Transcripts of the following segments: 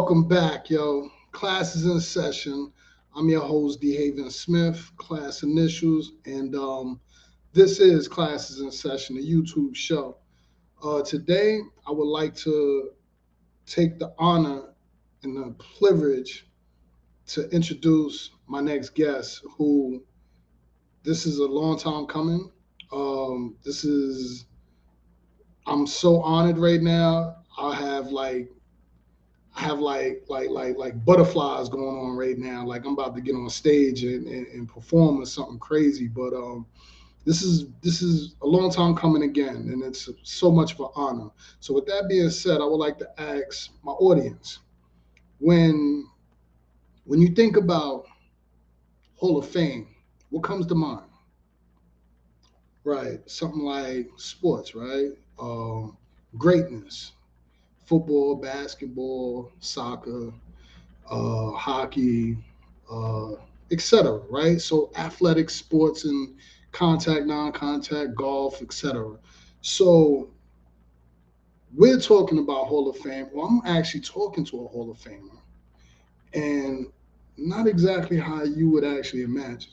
Welcome back, yo. Class is in session. I'm your host, D. Haven Smith, class initials, and this is Classes in Session, a YouTube show. Today, I would like to take the honor and the privilege to introduce my next guest, who this is a long time coming. This is, I'm so honored right now. I have like butterflies going on right now. Like I'm about to get on stage and perform or something crazy. But this is a long time coming again, and it's so much of an honor. So with that being said, I would like to ask my audience, when when you think about Hall of Fame, what comes to mind? Right, something like sports, right? Greatness, football, basketball, soccer, hockey, uh, etc. Right? So athletic sports and contact, non-contact, golf, etc. So we're talking about Hall of Fame. Well, I'm actually talking to a Hall of Famer, and not exactly how you would actually imagine.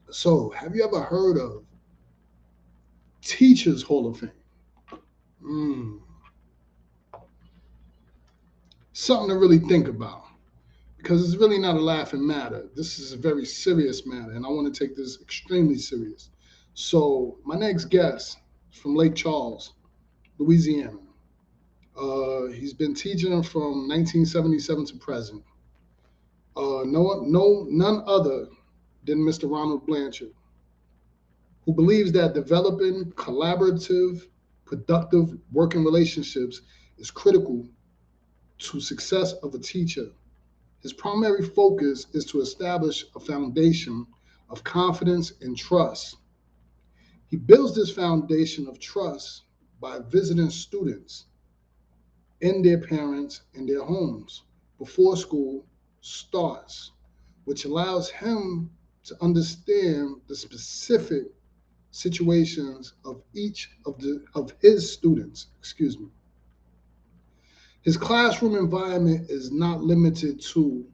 So, have you ever heard of Teachers Hall of Fame? Mm, something to really think about, because it's really not a laughing matter. This is a very serious matter, and I want to take this extremely serious. So, my next guest is from Lake Charles, Louisiana. He's been teaching from 1977 to present. None other than Mr. Ronald Blanchard, who believes that developing collaborative, productive working relationships is critical to success of a teacher. His primary focus is to establish a foundation of confidence and trust. He builds this foundation of trust by visiting students and their parents in their homes before school starts, which allows him to understand the specific situations of each of his students. Excuse me. His classroom environment is not limited to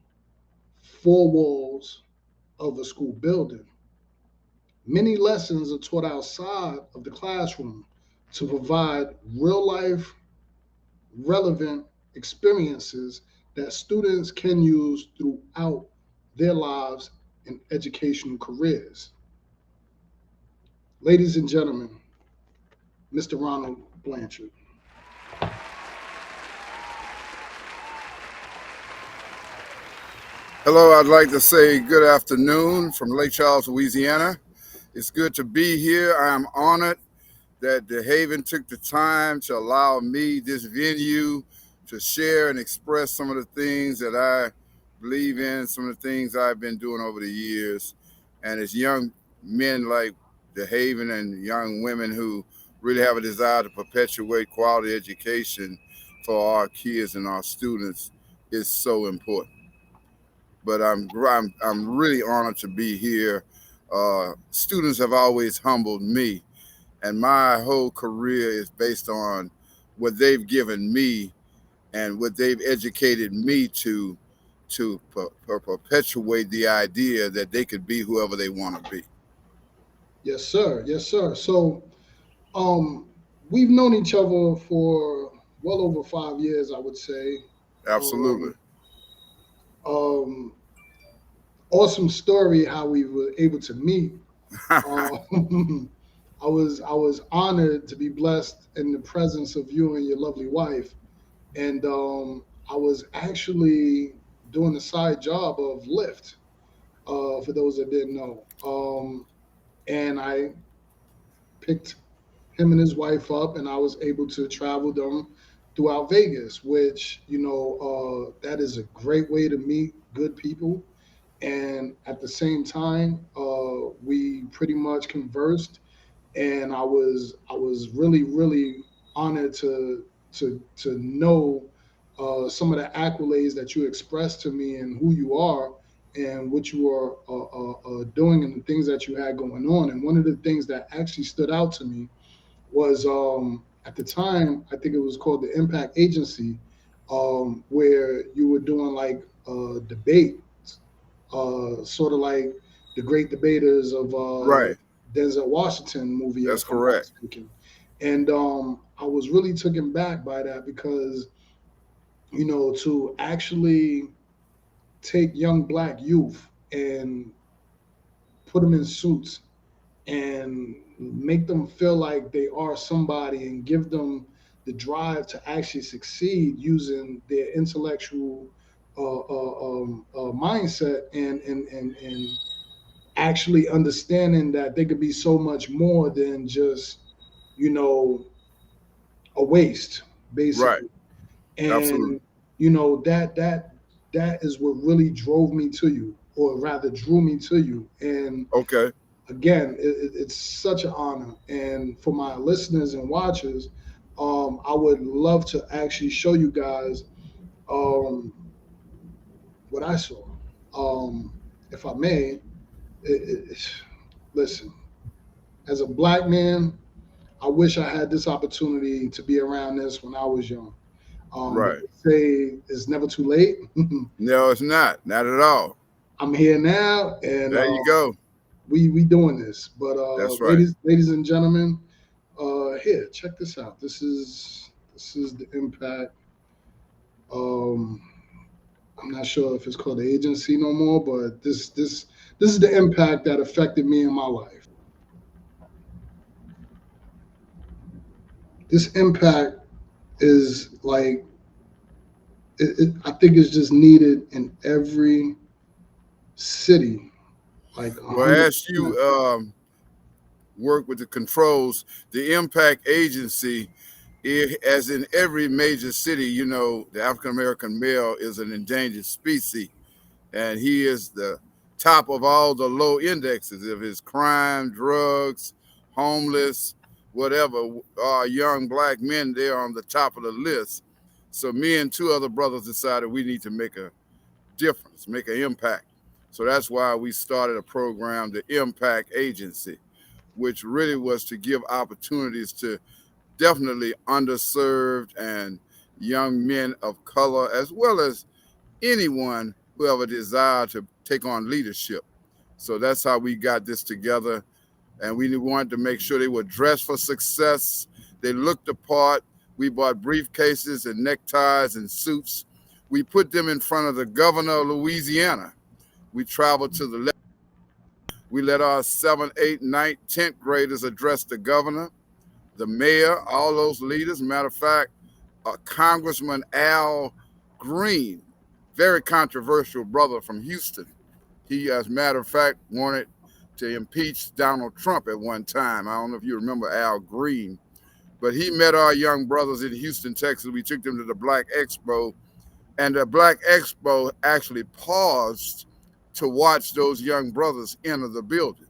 four walls of a school building. Many lessons are taught outside of the classroom to provide real life, relevant experiences that students can use throughout their lives and educational careers. Ladies and gentlemen, Mr. Ronald Blanchard. Hello, I'd like to say good afternoon from Lake Charles, Louisiana. It's good to be here. I'm honored that the Haven took the time to allow me this venue to share and express some of the things that I believe in, some of the things I've been doing over the years. And as young men like the Haven and young women who really have a desire to perpetuate quality education for our kids and our students is so important. But I'm really honored to be here. Students have always humbled me, and my whole career is based on what they've given me and what they've educated me to perpetuate the idea that they could be whoever they want to be. Yes, sir. Yes, sir. So, um, we've known each other for well over 5 years, I would say. Absolutely. Um, um, awesome story how we were able to meet. I was honored to be blessed in the presence of you and your lovely wife, and I was actually doing a side job of Lyft. For those that didn't know, and I picked him and his wife up, and I was able to travel them throughout Vegas, which that is a great way to meet good people. And at the same time, we pretty much conversed, and I was really honored to know some of the accolades that you expressed to me and who you are and what you are doing and the things that you had going on. And one of the things that actually stood out to me was at the time, I think it was called the Impact Agency, where you doing like debate, sort of like the great debaters of Right. Denzel Washington movie, That's if I'm not correct. mistaken. And I was really taken back by that because, to actually take young black youth and put them in suits and make them feel like they are somebody and give them the drive to actually succeed using their intellectual mindset and actually understanding that they could be so much more than just you know a waste Right. basically. Absolutely. And that is what really drove me to you, or rather drew me to you. And Okay. again, it's such an honor. And for my listeners and watchers, I would love to actually show you guys um, what I saw. If I may, listen, as a black man, I wish I had this opportunity to be around this when I was young. But Right. they say it's never too late. No, it's not. Not at all. I'm here now, and There you go. we doing this. But That's right. ladies and gentlemen, here, check this out. This is the impact. Um, I'm not sure if it's called the agency no more, but this is the impact that affected me in my life. This impact is like I think it's just needed in every city, like a Well, hundred as you percent. work with the controls, the impact agency, as in every major city, the African American male is an endangered species, and he is the top of all the low indexes of his crime, drugs, homeless, whatever. Young black men, they're on the top of the list. So me and two other brothers decided we need to make a difference, make an impact. So that's why we started a program, the Impact Agency, which really was to give opportunities to definitely underserved and young men of color, as well as anyone who have a desire to take on leadership. So that's how we got this together. And we wanted to make sure they were dressed for success. They looked the part. We bought briefcases and neckties and suits. We put them in front of the governor of Louisiana. We traveled to the left. We let our 7th, 8th, 9th, 10th graders address the governor, the mayor, all those leaders. Matter of fact, Congressman Al Green, very controversial brother from Houston. He, as a matter of fact, wanted to impeach Donald Trump at one time. I don't know if you remember Al Green, but he met our young brothers in Houston, Texas. We took them to the Black Expo, and the Black Expo actually paused to watch those young brothers enter the building.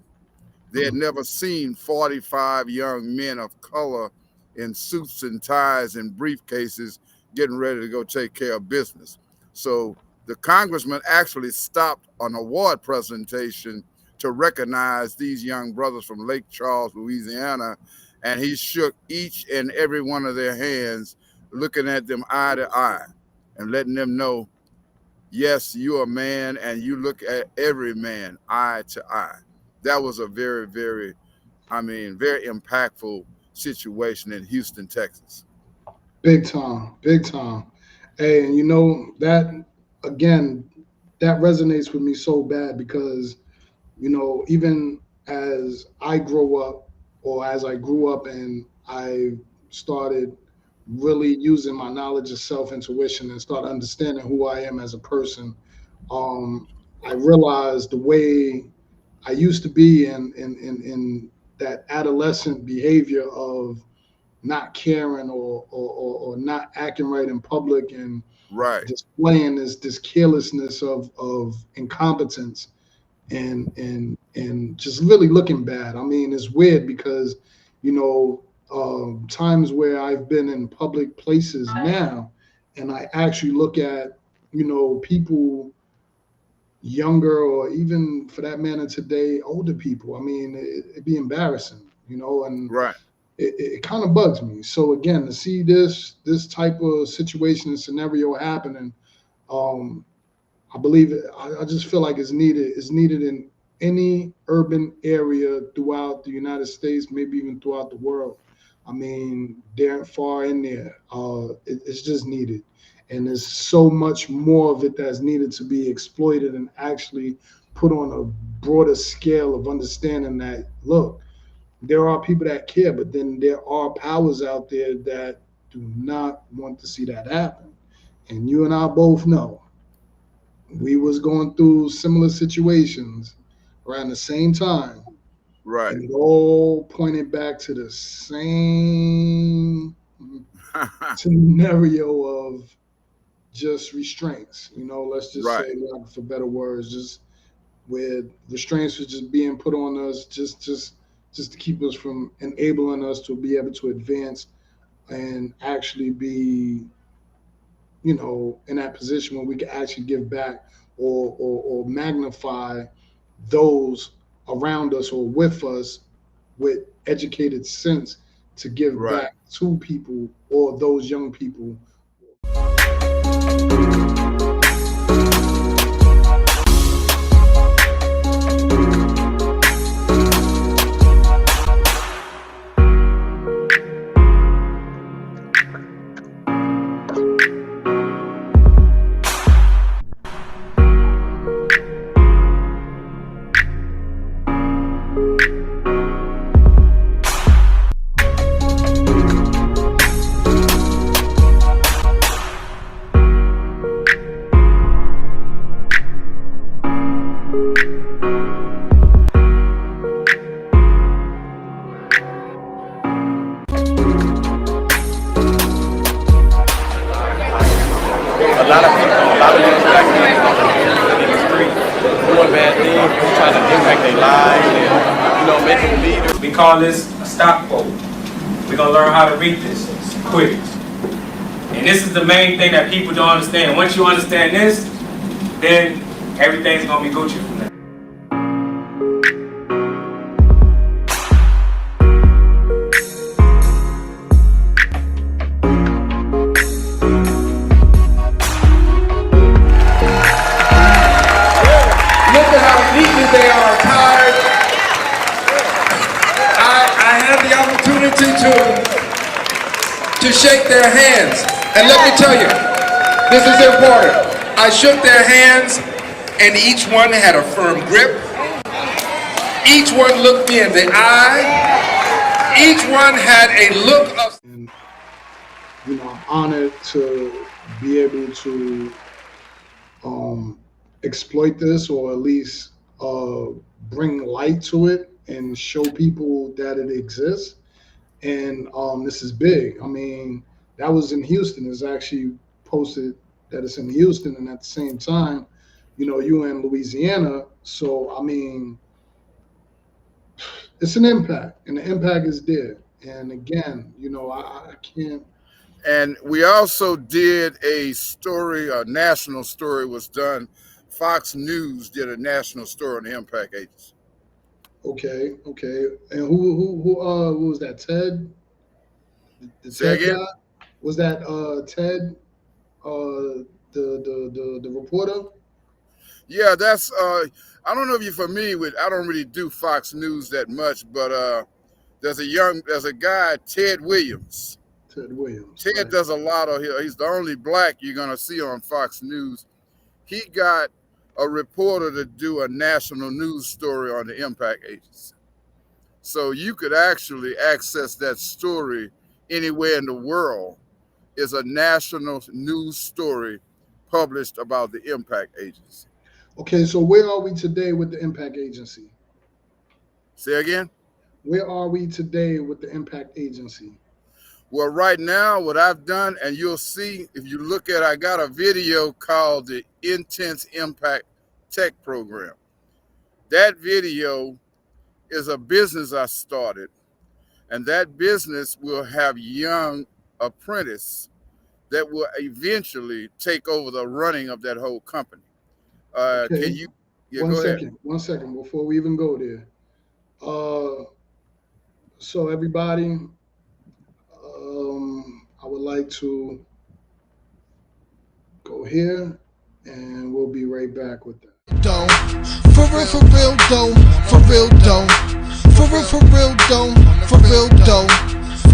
They had Mm. never seen 45 young men of color in suits and ties and briefcases getting ready to go take care of business. So the congressman actually stopped an award presentation to recognize these young brothers from Lake Charles, Louisiana, and he shook each and every one of their hands, looking at them eye to eye and letting them know, yes, you're a man and you look at every man eye to eye. That was a very, very, very impactful situation in Houston, Texas. Big time, big time. Hey, and that again, that resonates with me so bad because even as I grow up, or as I grew up and I started really using my knowledge of self intuition and start understanding who I am as a person, um, I realized the way I used to be in that adolescent behavior of not caring or not acting right in public and Right, displaying this carelessness of incompetence and just really looking bad. I mean, it's weird because times where I've been in public places now, and I actually look at people younger or even for that matter today older people. I mean, it'd be embarrassing, and right. it kind of bugs me. So again, to see this type of situation and scenario happening, Um, I believe it. I just feel like it's needed. It's needed in any urban area throughout the United States, maybe even throughout the world. I mean, they're far in there. It's just needed, and there's so much more of it that's needed to be exploited and actually put on a broader scale of understanding that look, there are people that care, but then there are powers out there that do not want to see that happen. And you and I both know we was going through similar situations around the same time, Right. and it all pointed back to the same scenario of just restraints. Let's just say, Right. like, for better words, just where restraints was just being put on us, just to keep us from enabling us to be able to advance and actually be, in that position where we can actually give back or magnify those around us or with us with educated sense to give Right. back to people or those young people. A lot of these black men in the street doing bad things, trying to impact their lives and, make them leaders. We call this a stop quote. We're gonna learn how to read this quick. And this is the main thing that people don't understand. Once you understand this, then everything's gonna be Gucci from there. Look at how neatly they are attired. I had the opportunity to shake their hands. And let me tell you, this is important. I shook their hands and each one had a firm grip. Each one looked me in the eye. Each one had a look of... And, I'm honored to be able to exploit this, or at least bring light to it and show people that it exists. And this is big. I mean, that was in Houston. It's actually posted that it's in Houston, and at the same time, you in Louisiana. So I mean, it's an impact, and the impact is there. And again, I can't. And we also did a story, a national story was done. Fox News did a national story on the Impact Agency. Okay, okay. And who was that? Ted? The Say Ted again? guy? Was that Ted? The reporter? Yeah, that's I don't know if you're familiar with, I don't really do Fox News that much, but there's a guy, Ted Williams. Ted Williams. Ted Right. does a lot of, he's the only black you're gonna see on Fox News. He got a reporter to do a national news story on the Impact Agency. So you could actually access that story anywhere in the world. Is a national news story published about the Impact Agency. Okay, so where are we today with the Impact Agency? Say again? Where are we today with the Impact Agency? Well, right now, what I've done, and you'll see if you look at, I got a video called the Intense Impact Tech Program. That video is a business I started, and that business will have young apprentices that will eventually take over the running of that whole company. Okay. Can you? Yeah, One go ahead. second. 1 second before we even go there. So everybody, I would like to go here and we'll be right back with that. Don't. For real, don't. For real, don't. For real, don't. For real, don't.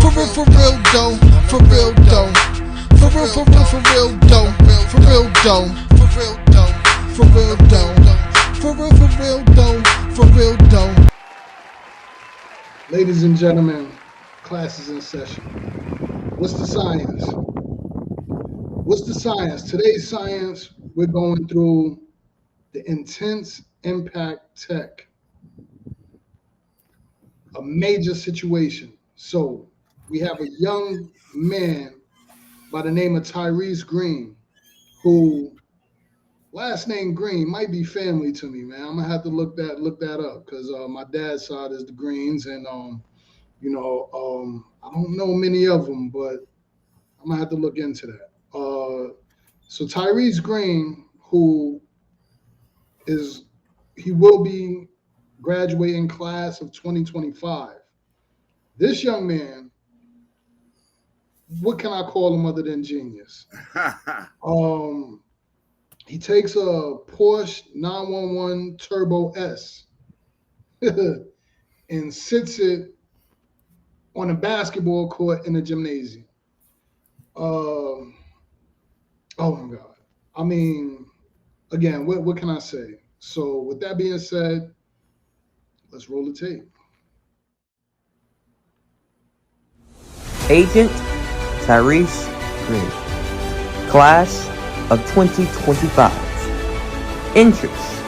For real, don't. For real, don't. For real, don't. For real, don't. For real, don't. For real, don't. For real, don't. For real, don't. Ladies and gentlemen, class is in session. What's the science? What's the science? Today's science, we're going through the intense impact tech, a major situation. So we have a young man by the name of Tyrese Green, who last name Green might be family to me, man. I'm gonna have to look that up because my dad's side is the Greens, and I don't know many of them, but I'm gonna have to look into that. So Tyrese Green, he will be graduating class of 2025. This young man, what can I call him other than genius? He takes a Porsche 911 Turbo S and sits it on a basketball court in a gymnasium. Oh my God. I mean, again, what can I say? So with that being said, let's roll the tape. Agent Tyrese Green, Class of 2025. Interests: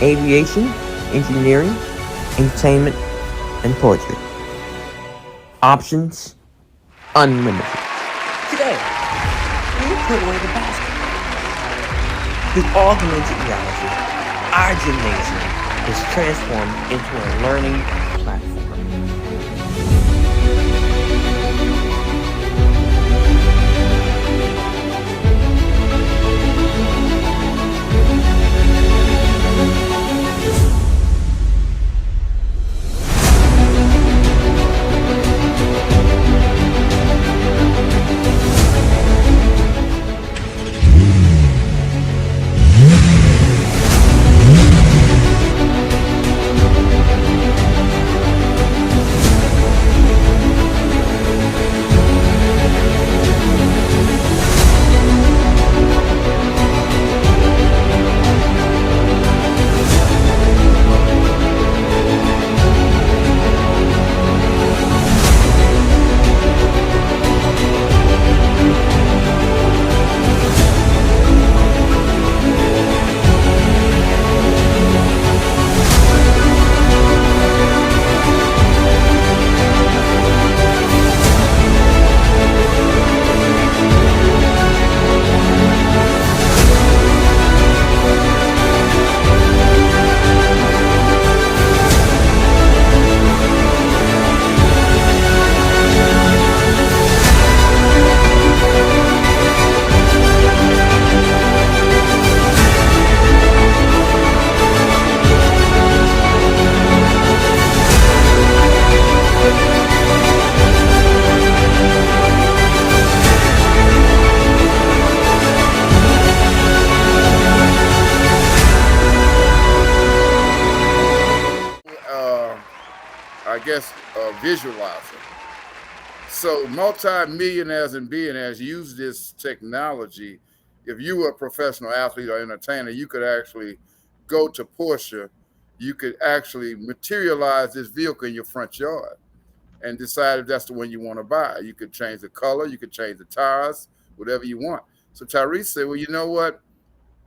aviation, engineering, entertainment, and poetry. Options: unlimited. Today, we put away the basket. With augmented reality, our gymnasium is transformed into a learning platform. Visualizer. So multi-millionaires and billionaires use this technology. If you were a professional athlete or entertainer, you could actually go to Porsche. You could actually materialize this vehicle in your front yard and decide if that's the one you want to buy. You could change the color, you could change the tires, whatever you want. So Tyrese said, well, you know what?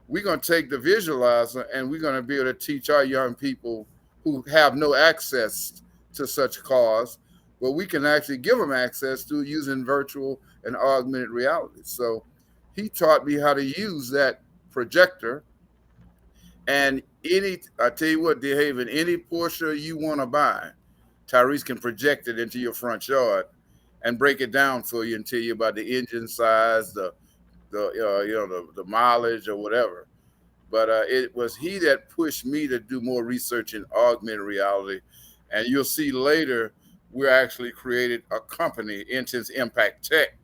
We're going to take the visualizer and we're going to be able to teach our young people who have no access to such cars, but we can actually give them access to using virtual and augmented reality. So he taught me how to use that projector, and I tell you what, DeHaven, any Porsche you want to buy, Tyrese can project it into your front yard and break it down for you and tell you about the engine size, the mileage or whatever. But it was he that pushed me to do more research in augmented reality. And you'll see later, we actually created a company, Intense Impact Tech,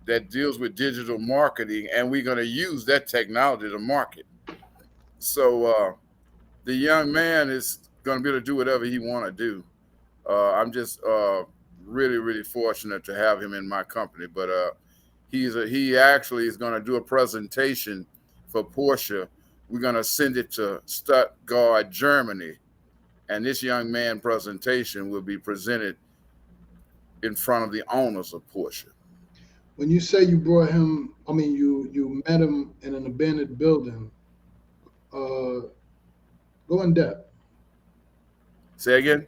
that deals with digital marketing, and we're going to use that technology to market. So the young man is going to be able to do whatever he want to do. I'm just really, really fortunate to have him in my company. But he actually is going to do a presentation for Porsche. We're going to send it to Stuttgart, Germany, and this young man presentation will be presented in front of the owners of Porsche. When you say you brought him, I mean you met him in an abandoned building. Go in depth. Say again?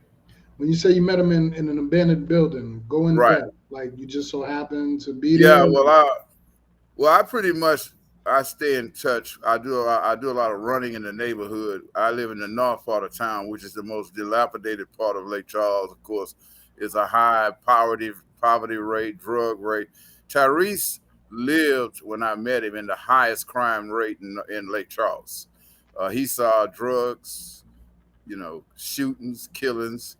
When you say you met him in an abandoned building, go in Right. depth. Like you just so happened to be Yeah. there. I pretty much I stay in touch. I do a lot of running in the neighborhood. I live in the north part of town, which is the most dilapidated part of Lake Charles. Of course, is a high poverty rate, drug rate. Tyrese lived when I met him in the highest crime rate in Lake Charles. He saw drugs, shootings, killings,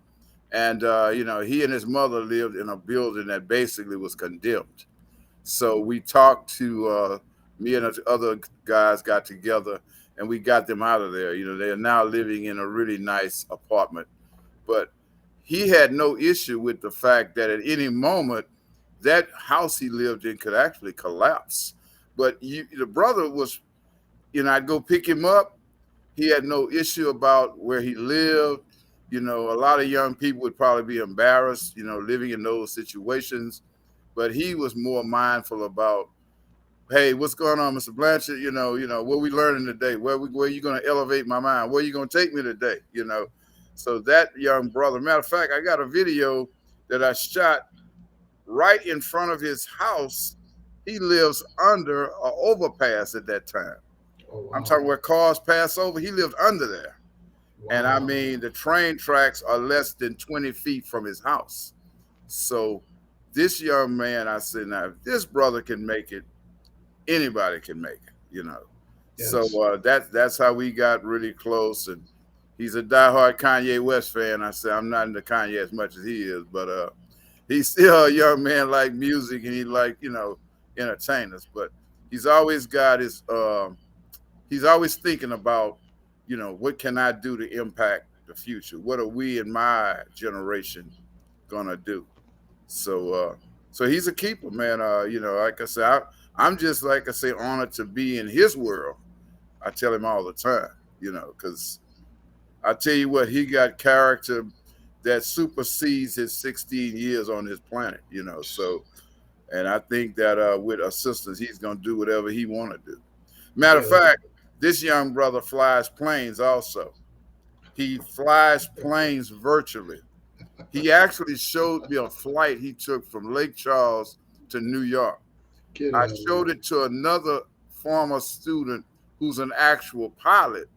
and he and his mother lived in a building that basically was condemned. So we talked to me and the other guys got together and we got them out of there. They are now living in a really nice apartment. But he had no issue with the fact that at any moment that house he lived in could actually collapse. But the brother was, I'd go pick him up. He had no issue about where he lived. A lot of young people would probably be embarrassed, living in those situations. But he was more mindful about, hey, what's going on, Mr. Blanchard? What we learning today? Where you going to elevate my mind? Where you going to take me today? So that young brother, matter of fact, I got a video that I shot right in front of his house. He lives under an overpass at that time. Oh, wow. I'm talking where cars pass over. He lived under there. Wow. And I mean, the train tracks are less than 20 feet from his house. So this young man, I said, now, if this brother can make it, anybody can make it, Yes. So that's how we got really close. And he's a diehard Kanye West fan. I said, I'm not into Kanye as much as he is, but he's still a young man, like music, and he like, entertainers. But he's always got he's always thinking about, what can I do to impact the future? What are we in my generation gonna do? So he's a keeper, man. Like I said, I'm just, like I say, honored to be in his world. I tell him all the time, because I tell you what, he got character that supersedes his 16 years on this planet, So, and I think that with assistance, he's gonna do whatever he want to do. Matter of fact, this young brother flies planes also. He flies planes virtually. He actually showed me a flight he took from Lake Charles to New York. I showed it to another former student who's an actual pilot.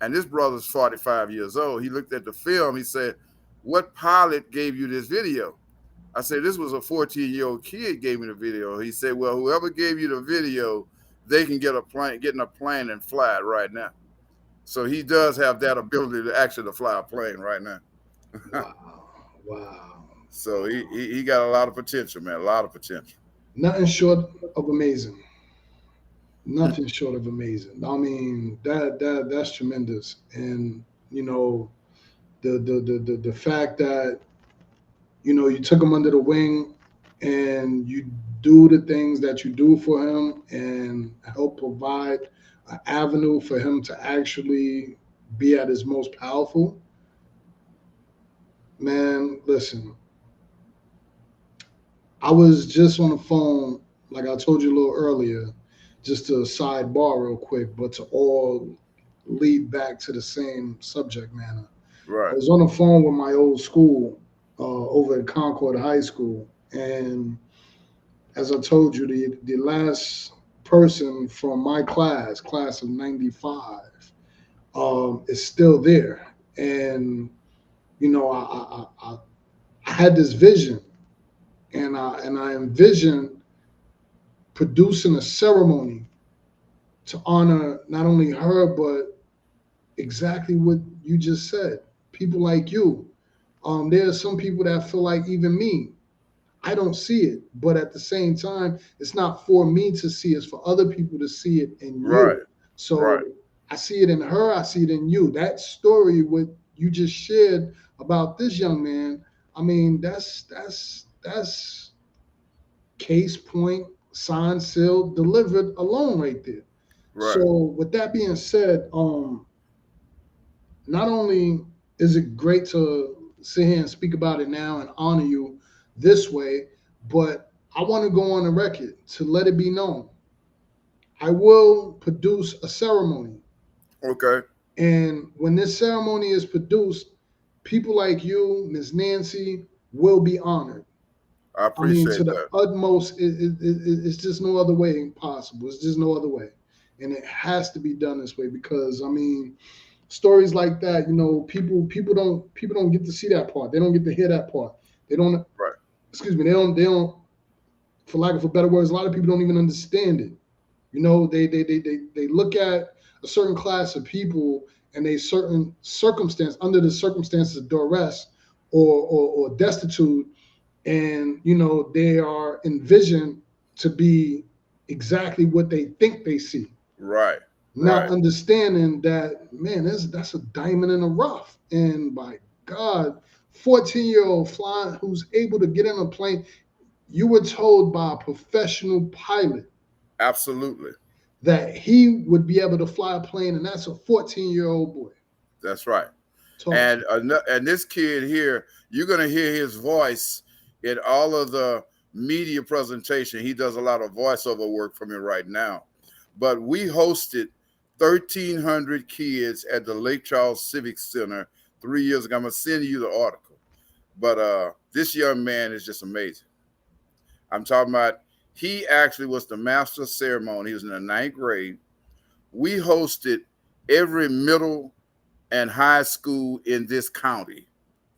And this brother's 45 years old. He looked at the film. He said, what pilot gave you this video? I said, this was a 14-year-old kid gave me the video. He said, well, whoever gave you the video, they can get in a plane and fly it right now. So he does have that ability to actually fly a plane right now. Wow. So he got a lot of potential, man. A lot of potential. Nothing short of amazing. Nothing short of amazing. I mean, that's tremendous. And the fact that you took him under the wing and you do the things that you do for him and help provide an avenue for him to actually be at his most powerful. Man, listen, I was just on the phone, like I told you a little earlier, just to sidebar real quick, but to all lead back to the same subject matter. Right. I was on the phone with my old school over at Concord High School, and as I told you, the last person from my class of '95, is still there, and I had this vision, and I envisioned producing a ceremony to honor not only her, but exactly what you just said. People like you. There are some people that feel like even me. I don't see it, but at the same time, it's not for me to see, it's for other people to see it in Right. you. So Right. I see it in her, I see it in you. That story what you just shared about this young man, I mean, that's case point, signed, sealed, delivered alone right there. Right. So with that being said, not only is it great to sit here and speak about it now and honor you this way, but I want to go on the record to let it be known. I will produce a ceremony. Okay. And when this ceremony is produced, people like you, Ms. Nancy, will be honored. I I mean, appreciate to the that. utmost, it's just no other way possible. It's just no other way. And it has to be done this way because, I mean, stories like that, people don't get to see that part. They don't get to hear that part. They don't, Right. excuse me, they don't, for lack of a better words, a lot of people don't even understand it. They look at a certain class of people and they certain circumstance under the circumstances of duress or destitute, and they are envisioned to be exactly what they think they see, Right. not Right. understanding that, man, that's a diamond in the rough. And by God, 14-year-old flying who's able to get in a plane, you were told by a professional pilot Absolutely. that he would be able to fly a plane, and that's a 14-year-old boy. That's right. Talk to And me. and this kid here, you're gonna hear his voice in all of the media presentation. He does a lot of voiceover work for me right now. But we hosted 1,300 kids at the Lake Charles Civic Center 3 years ago. I'm gonna send you the article. But this young man is just amazing. I'm talking about he actually was the master of ceremony. He was in the ninth grade. We hosted every middle and high school in this county,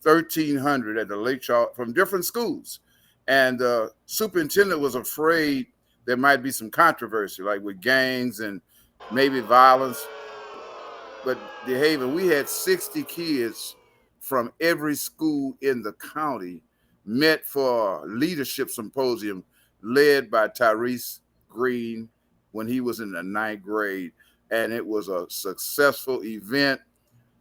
1,300 at the Lake Charles from different schools. And the superintendent was afraid there might be some controversy, like with gangs and maybe violence. But DeHaven, we had 60 kids from every school in the county met for a leadership symposium led by Tyrese Green when he was in the ninth grade. And it was a successful event.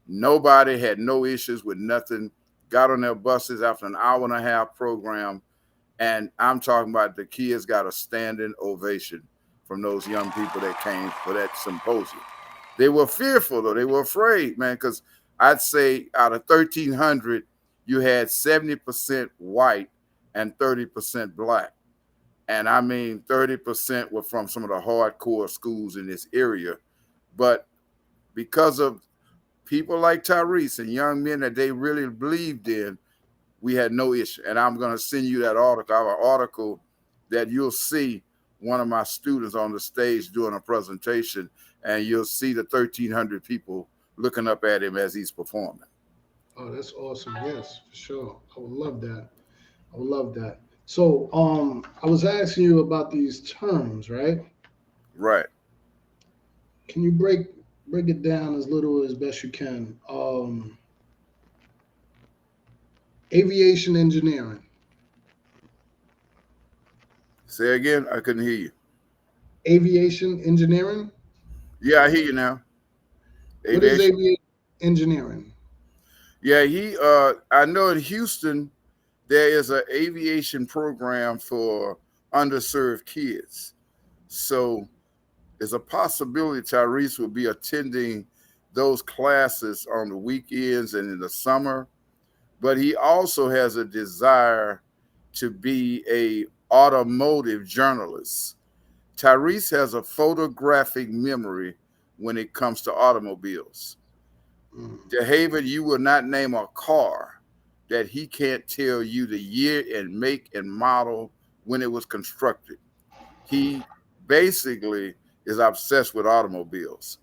Nobody had no issues with nothing. Got on their buses after an hour and a half program. And I'm talking about the kids got a standing ovation from those young people that came for that symposium. They were fearful, though. They were afraid, man, because I'd say out of 1,300, you had 70% white and 30% black. And I mean, 30% were from some of the hardcore schools in this area. But because of people like Tyrese and young men that they really believed in, we had no issue. And I'm going to send you that article. I have an article that you'll see one of my students on the stage doing a presentation, and you'll see the 1,300 people looking up at him as he's performing. Oh, that's awesome. Yes, for sure. I would love that. I would love that. So, I was asking you about these terms, right? Right. Can you break it down as little as best you can? Aviation engineering. Say again. I couldn't hear you. Aviation engineering. Yeah, I hear you now. What is Aviation. aviation engineering? Yeah, I know in Houston there is an aviation program for underserved kids. So there's a possibility Tyrese will be attending those classes on the weekends and in the summer. But he also has a desire to be a automotive journalist. Tyrese has a photographic memory when it comes to automobiles. DeHaven, you will not name a car that he can't tell you the year and make and model when it was constructed. He basically is obsessed with automobiles.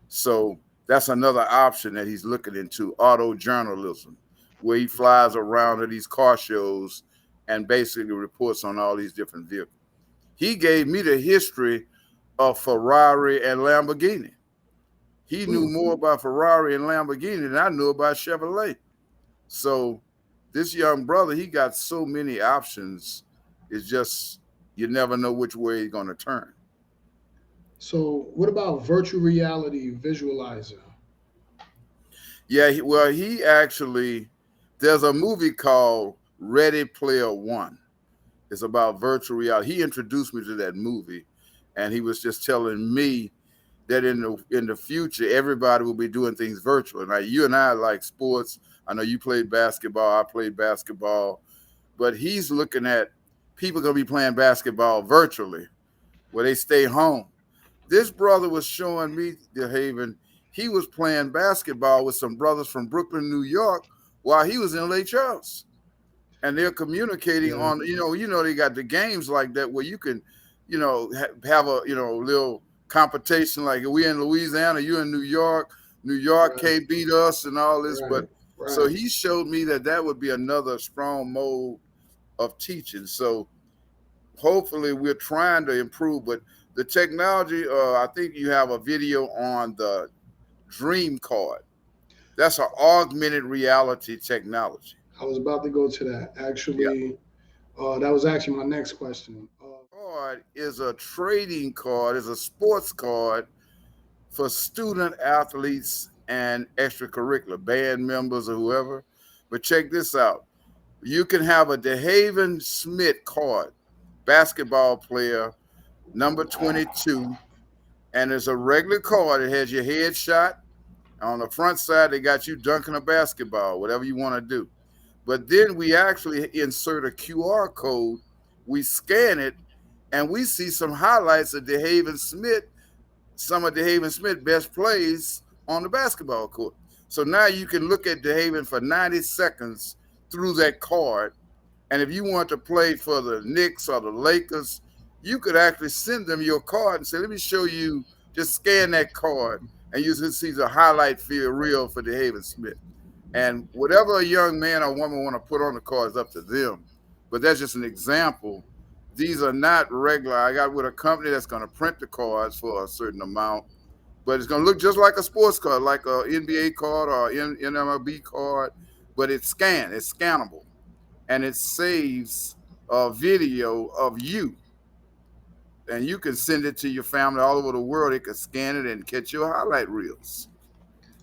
So that's another option that he's looking into, auto journalism, where he flies around to these car shows and basically reports on all these different vehicles. He gave me the history of Ferrari and Lamborghini. He knew more about Ferrari and Lamborghini than I knew about Chevrolet. So this young brother, he got so many options It's just you never know which way it's going to turn. So, what about virtual reality visualizer? Yeah, he actually, there's a movie called Ready Player One. It's about virtual reality. He introduced me to that movie, and he was just telling me that in the future, everybody will be doing things virtual. Now, you and I like sports. I know you played basketball. I played basketball. But he's looking at people going to be playing basketball virtually where they stay home. This brother was showing me, DeHaven, he was playing basketball with some brothers from Brooklyn, New York, while he was in Lake Charles. And they're communicating on, they got the games like that where you can, have a, little competition. Like we're in Louisiana, you're in New York Right. can't beat us and all this. Right. But so he showed me that would be another strong mode of teaching. So hopefully we're trying to improve, but the technology, I think you have a video on the Dream Card. That's an augmented reality technology. I was about to go to that. Actually, that was actually my next question. Card is a trading card, is a sports card for student athletes and extracurricular band members or whoever. But check this out. You can have a DeHaven Smith card, basketball player, number 22, and it's a regular card. It has your headshot. On the front side, they got you dunking a basketball, whatever you want to do. But then we actually insert a QR code, we scan it, and we see some highlights of DeHaven Smith, some of DeHaven Smith's best plays on the basketball court. So now you can look at DeHaven for 90 seconds through that card. And if you want to play for the Knicks or the Lakers, you could actually send them your card and say, let me show you, just scan that card, and you can see the highlight reel for DeHaven Smith. And whatever a young man or woman want to put on the card is up to them. But that's just an example. These are not regular. I got with a company that's going to print the cards for a certain amount, but it's going to look just like a sports card, like a NBA card or NMLB card, but it's scanned, it's scannable, and it saves a video of you. And you can send it to your family all over the world. They can scan it and catch your highlight reels.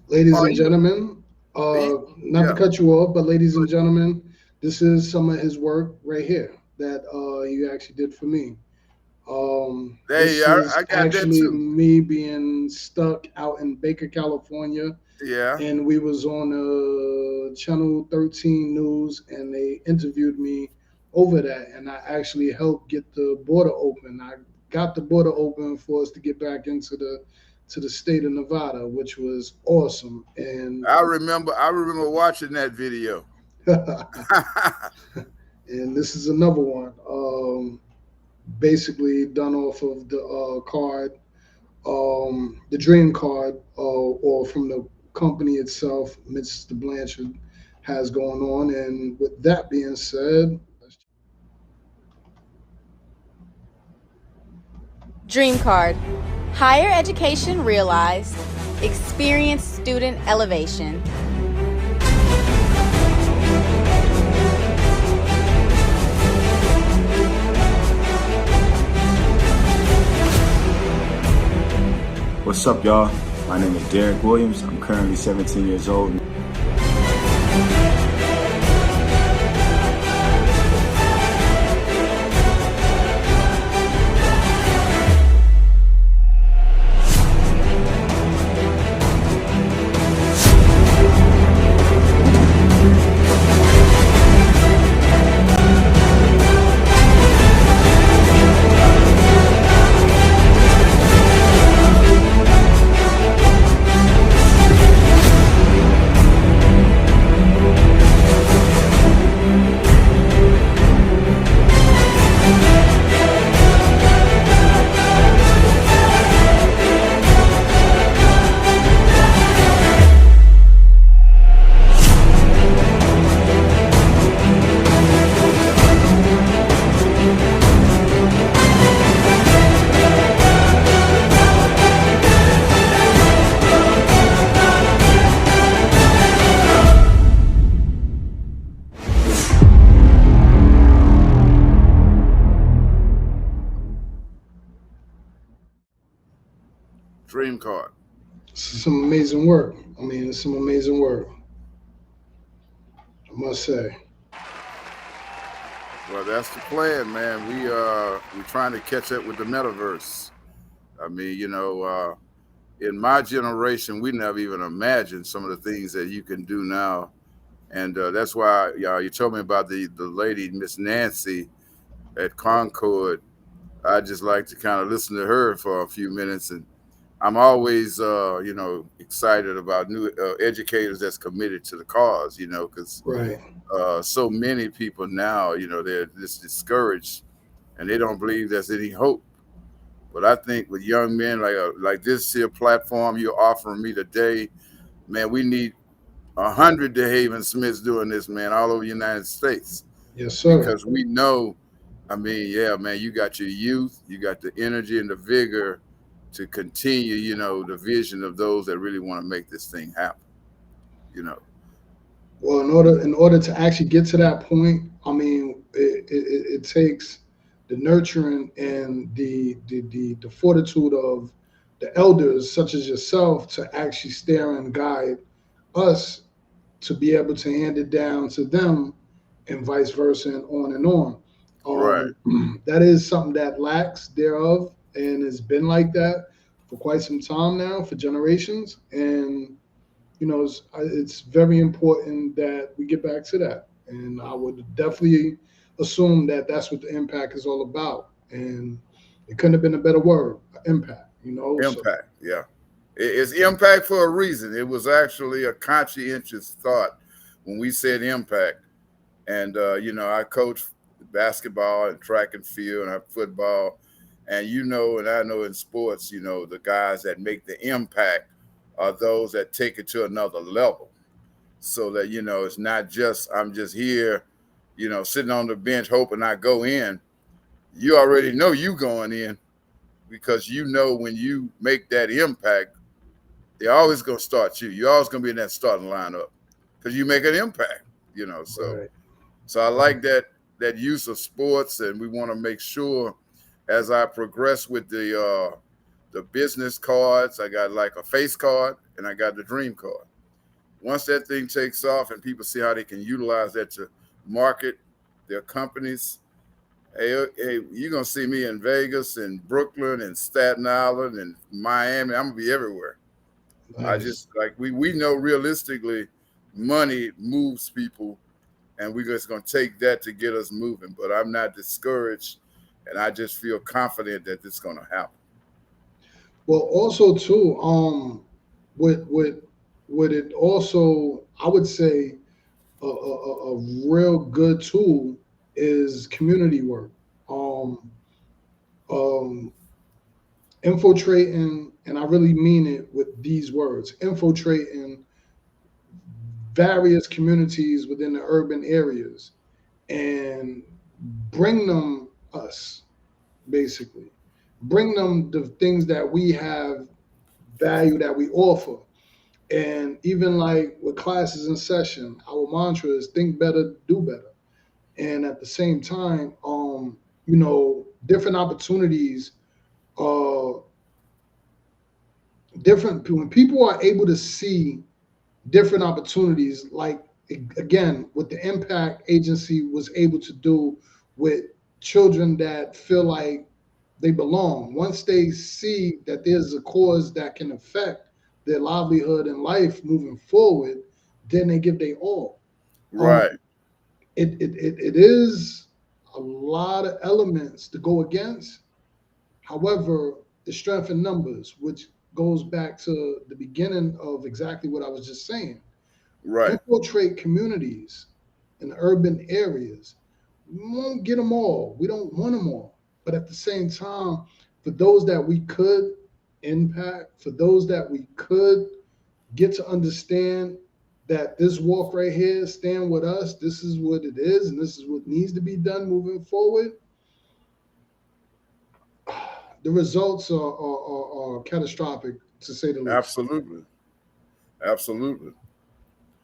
Ladies and gentlemen, not to cut you off, but ladies and gentlemen, this is some of his work right here that he actually did for me. I got actually that too. Me being stuck out in Baker, California. Yeah. And we was on Channel 13 News, and they interviewed me over that, and I actually helped get the border open. I got the border open for us to get back into the state of Nevada, which was awesome. And I remember watching that video. And this is another one, basically done off of the card, the Dream Card, or from the company itself, Mr. Blanchard has going on. And with that being said, Dream Card. Higher education realized. Experience student elevation. What's up, y'all? My name is Derek Williams. I'm currently 17 years old. card. Some amazing work. I mean, it's some amazing work, I must say. Well, that's the plan, man. We're trying to catch up with the metaverse. I mean, in my generation, we never even imagined some of the things that you can do now, and that's why you told me about the lady, Miss Nancy, at Concord. I just like to kind of listen to her for a few minutes, and I'm always, excited about new educators that's committed to the cause, because Right. so many people now, they're just discouraged and they don't believe there's any hope. But I think with young men like this here platform you're offering me today, man, we need 100 DeHaven Smiths doing this, man, all over the United States, Yes, sir. because we know. I mean, yeah, man, you got your youth, you got the energy and the vigor to continue, the vision of those that really want to make this thing happen. Well, in order to actually get to that point, I mean, it takes the nurturing and the fortitude of the elders, such as yourself, to actually steer and guide us to be able to hand it down to them, and vice versa, and on and on. Right. That is something that lacks thereof, and it's been like that for quite some time now, for generations. And it's very important that we get back to that. And I would definitely assume that that's what the impact is all about. And it couldn't have been a better word, impact. Impact, yeah. It's impact for a reason. It was actually a conscientious thought when we said impact. And I coach basketball and track and field and football, and and I know in sports, the guys that make the impact are those that take it to another level, so that it's not just I'm just here, sitting on the bench hoping I go in. You already know you going in, because when you make that impact, they're always going to start you. You're always going to be in that starting lineup because you make an impact. So Right. So I like that use of sports, and we want to make sure as I progress with the business cards, I got like a face card and I got the dream card. Once that thing takes off and people see how they can utilize that to market their companies, hey, you're gonna see me in Vegas and Brooklyn and Staten Island and Miami. I'm gonna be everywhere. Nice. I just we know realistically money moves people, and we're just going to take that to get us moving. But I'm not discouraged, and I just feel confident that it's going to happen. Well, also too, with it also, I would say a real good tool is community work. Infiltrating, and I really mean it with these words, infiltrating various communities within the urban areas and bring them us, basically. Bring them the things that we have value that we offer. And even like with classes in session, our mantra is think better, do better. And at the same time, different opportunities, when people are able to see different opportunities, like again, what the impact agency was able to do with children that feel like they belong. Once they see that there's a cause that can affect their livelihood and life moving forward, then they give their all. Right. It is a lot of elements to go against. However, the strength in numbers, which goes back to the beginning of exactly what I was just saying. Right. Infiltrate communities in urban areas. We won't get them all. We don't want them all. But at the same time, for those that we could impact, for those that we could get to understand that this walk right here, stand with us, this is what it is, and this is what needs to be done moving forward, the results are catastrophic, to say the least. Absolutely.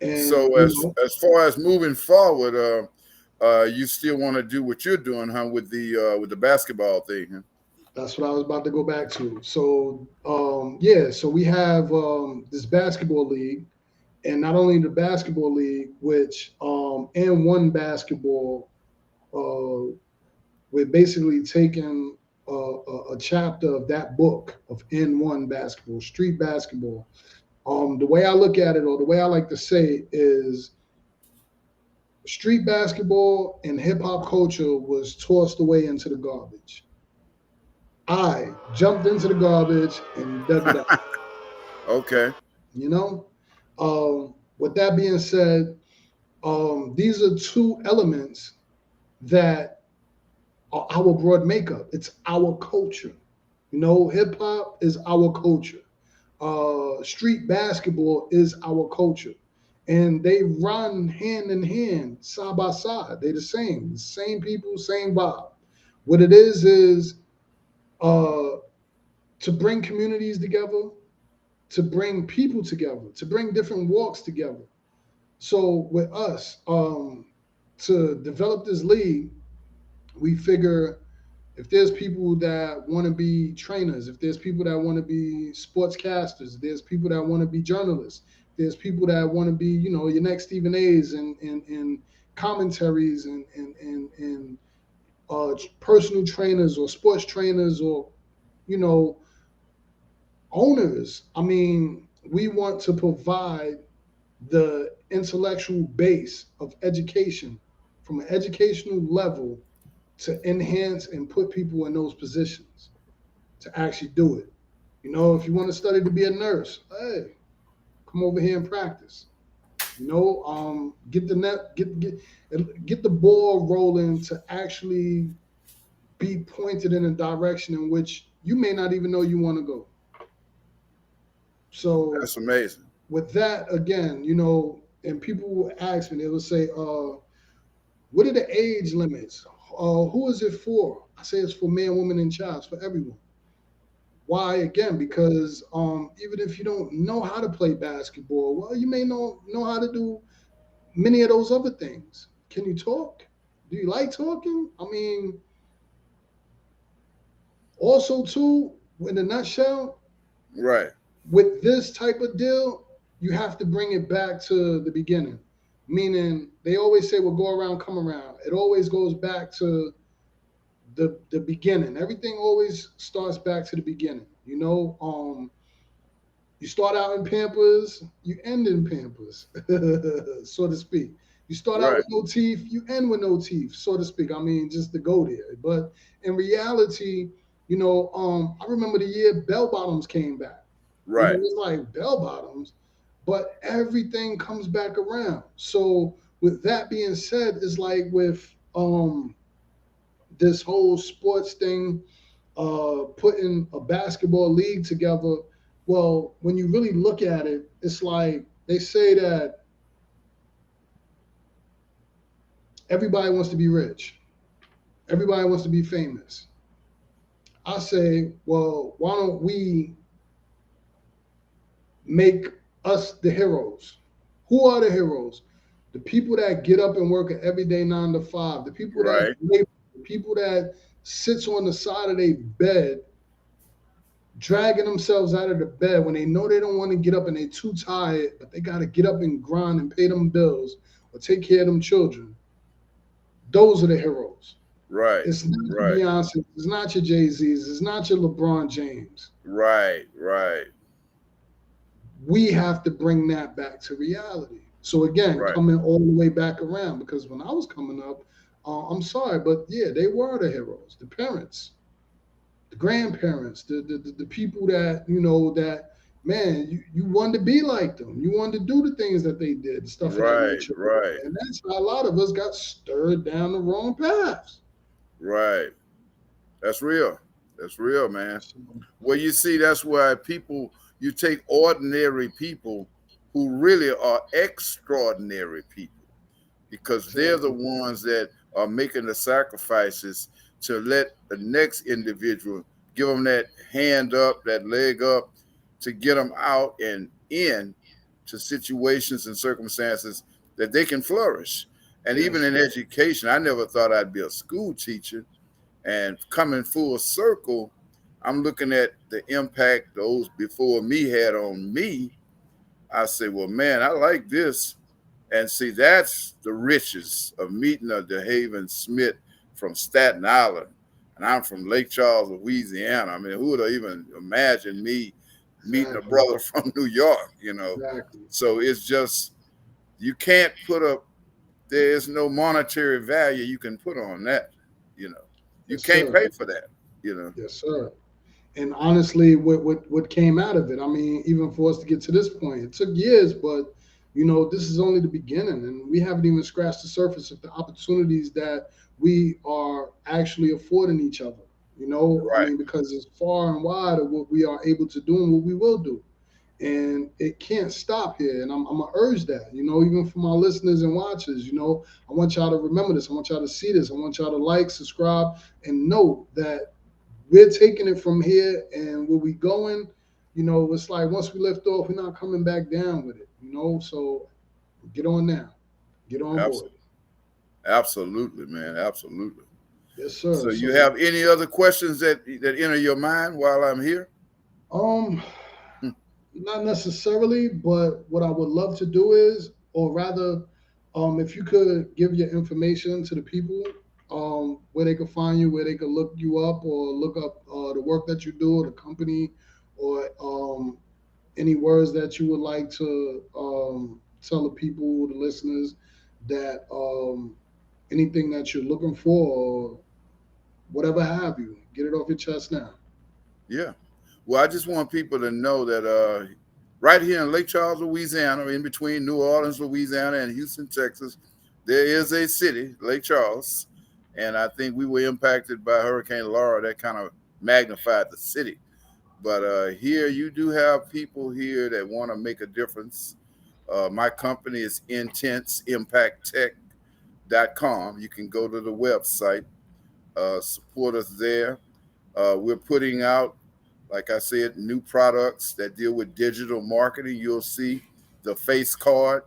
And so as far as moving forward, you still want to do what you're doing, huh? With the basketball thing, huh? That's what I was about to go back to. So yeah, so we have this basketball league, and not only the basketball league, which and one basketball, we're basically taking a chapter of that book of N1 basketball, street basketball. The way I look at it, or the way I like to say, is street basketball and hip hop culture was tossed away into the garbage. I jumped into the garbage and dug it up. Okay. You know, with that being said, these are two elements that are our broad makeup. It's our culture. You know, hip hop is our culture. Street basketball is our culture, and they run hand in hand, side by side. They're the same people, same vibe. What it is uh, to bring communities together, to bring people together, to bring different walks together. So with us, to develop this league, we figure if there's people that want to be trainers, if there's people that want to be sportscasters, there's people that want to be journalists, there's people that want to be, you know, your next Stephen A's and commentaries and personal trainers or sports trainers or, you know, owners. I mean, we want to provide the intellectual base of education from an educational level to enhance and put people in those positions to actually do it. You know, if you want to study to be a nurse, hey, come over here and practice. You know, get the net, get the ball rolling to actually be pointed in a direction in which you may not even know you want to go. So That's amazing. with that, again, you know, and people will ask me, they will say, what are the age limits? Who is it for? I say it's for man, woman, and child. It's for everyone. Why? Again, because even if you don't know how to play basketball, well, you may know how to do many of those other things. Can you talk? Do you like talking? I mean, also too, in a nutshell, Right. with this type of deal, you have to bring it back to the beginning. Meaning, they always say, "Well, go around, come around." It always goes back to the beginning. Everything always starts back to the beginning. You know, you start out in Pampers, you end in Pampers, so to speak. You start out Right. with no teeth, you end with no teeth, so to speak. I mean, just to go there. But in reality, you know, I remember the year bell bottoms came back. You know, Right. it's like bell bottoms, but everything comes back around. So with that being said, it's like with this whole sports thing, putting a basketball league together. Well, when you really look at it, it's like they say that everybody wants to be rich, everybody wants to be famous. I say, well, why don't we make us the heroes? Who are the heroes? The people that get up and work an everyday 9 to 5, the people that Right. labor, the people that sits on the side of their bed dragging themselves out of the bed when they know they don't want to get up and they're too tired, but they got to get up and grind and pay them bills or take care of them children. Those are the heroes. Right. It's not your Right. Beyonce, it's not your Jay-Z's, it's not your LeBron James. Right. Right. We have to bring that back to reality. So again, Right. coming all the way back around, because when I was coming up, I'm sorry, but yeah, they were the heroes, the parents, the grandparents, the people that, you know, that, man, you wanted to be like them. You wanted to do the things that they did, stuff of that Right. nature. Right. And that's how a lot of us got stirred down the wrong paths. Right. That's real. That's real, man. Well, you see, that's why you take ordinary people who really are extraordinary people, because they're the ones that are making the sacrifices to let the next individual give them that hand up, that leg up, to get them out and in to situations and circumstances that they can flourish. And even in education, I never thought I'd be a school teacher. And coming full circle, I'm looking at the impact those before me had on me. I say, well, man, I like this. And see, that's the riches of meeting a DeHaven Smith from Staten Island. And I'm from Lake Charles, Louisiana. I mean, who would have even imagined me meeting a Exactly. brother from New York, you know? Exactly. So it's just, you can't put up, there is no monetary value you can put on that, you know. You Yes, can't sir. pay for that, you know. Yes, sir. And honestly, what came out of it, I mean, even for us to get to this point, it took years, but this is only the beginning, and we haven't even scratched the surface of the opportunities that we are actually affording each other. I Right. mean, because it's far and wide of what we are able to do and what we will do. And it can't stop here. And I'm gonna urge that, even for my listeners and watchers, I want y'all to remember this. I want y'all to see this. I want y'all to like, subscribe, and know that we're taking it from here, and where we going, it's like once we lift off, we're not coming back down with it, So get on now, get on board. Absolutely, man. Absolutely. Yes, sir. So you So have any other questions that enter your mind while I'm here? um, Hmm. not necessarily, but what I would love to do is, or rather, if you could give your information to the people, where they could find you, where they could look you up, or look up the work that you do, or the company, or any words that you would like to tell the people, the listeners, that anything that you're looking for, or whatever have you, get it off your chest now. Yeah. Well, I just want people to know that right here in Lake Charles, Louisiana, in between New Orleans, Louisiana, and Houston, Texas, there is a city, Lake Charles. And I think we were impacted by Hurricane Laura that kind of magnified the city. But here you do have people here that want to make a difference. My company is IntenseImpactTech.com. You can go to the website, support us there. We're putting out, like I said, new products that deal with digital marketing. You'll see the face card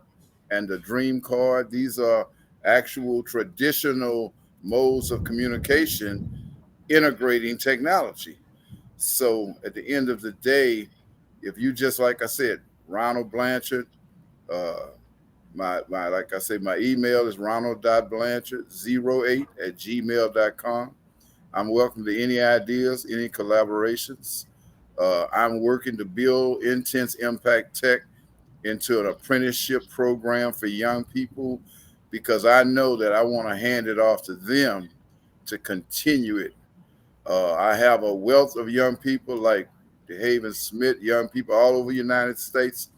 and the dream card. These are actual traditional modes of communication integrating technology. So at the end of the day, if you just, like I said, Ronald Blanchard, uh, my like I say, my email is ronald.blanchard08@gmail.com. I'm welcome to any ideas, any collaborations. I'm working to build Intense Impact Tech into an apprenticeship program for young people because I know that I want to hand it off to them to continue it. I have a wealth of young people like DeHaven Smith, young people all over the United States.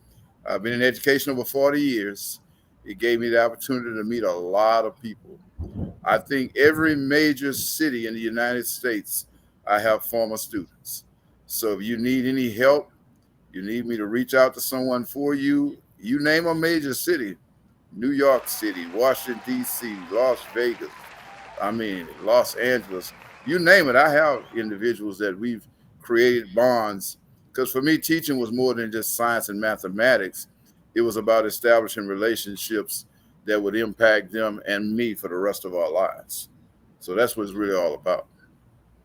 I've been in education over 40 years. It gave me the opportunity to meet a lot of people. I think every major city in the United States, I have former students. So if you need any help, you need me to reach out to someone for you, you name a major city, New York City, Washington, D.C., Las Vegas, I mean, Los Angeles, you name it. I have individuals that we've created bonds because for me, teaching was more than just science and mathematics. It was about establishing relationships that would impact them and me for the rest of our lives. So that's what it's really all about.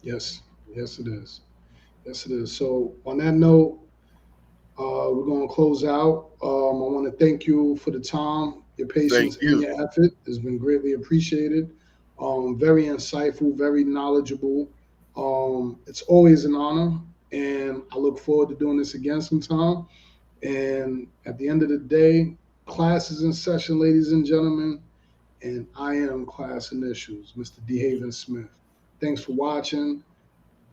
Yes, yes, it is. Yes, it is. So on that note, we're going to close out. I want to thank you for the time, your patience, Thank and you. your effort. It's been greatly appreciated. Very insightful, very knowledgeable. It's always an honor, and I look forward to doing this again sometime. And at the end of the day, class is in session, ladies and gentlemen, and I am Class Initials, Mr. DeHaven Smith. Thanks for watching.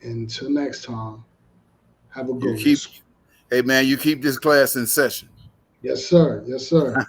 Until next time, have a You good one. keep, hey man, you keep this class in session. Yes, sir. Yes, sir.